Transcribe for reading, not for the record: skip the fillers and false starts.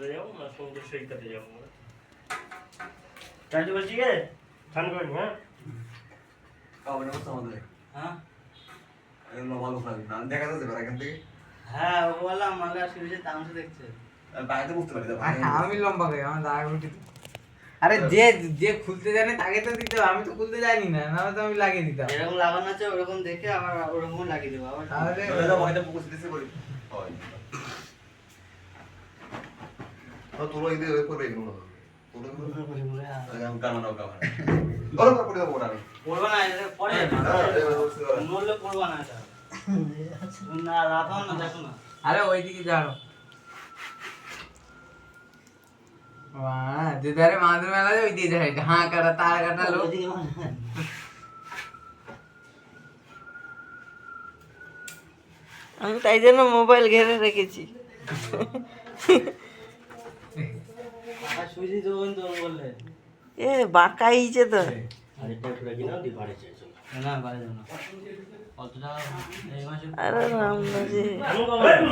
সমুদ্রে যাবো না সমুদ্র সৈকতে যাবো রাজু বলছি গে ঠান করি হ্যাঁ খাওয়ার ব্যবস্থা আমাদের হ্যাঁ এগুলো ভালো খাবি না দেখা যাচ্ছে এবার এখান থেকে হ্যাঁ ও বললাম মালা শুয়েছে তামসা দেখছে বাইরে বুঝতে পারি আমি লম্বা করি আমার দাগ উঠি আরে যে যে খুলতে জানে তাকে তো দিতে হবে, আমি তো খুলতে জানি না, না তো আমি লাগিয়ে দিতাম। এরকম লাগানো আছে ওরকম দেখে আবার ওরকম লাগিয়ে দেবো আবার তাহলে এটা ভয়টা ফোকাস দিতে করি হয় তো তোর এই দিয়ে করবে এগুলো তোর আমি কামানো কামানো ওরা করে দেবো না আমি পড়বো না এটা পরে মরলে পড়বো না এটা না রাখাও না দেখো না আরে ওইদিকে যাও যে ধারে মাদুর মেলা যায় ওই দিয়ে যায় ঢাঁ কাটা তার কাটা লোক। আমি তাই জন্য মোবাইল ঘেরে রেখেছি। সুইজি যখন তোর বললে এ বাঁকাইছে তো। আরেকটা করে কিনা দি বাড়ি যাই চলো না বাড়ি যাবো না কত টাকা এই মাসে আরে রাম না যে আমি কবে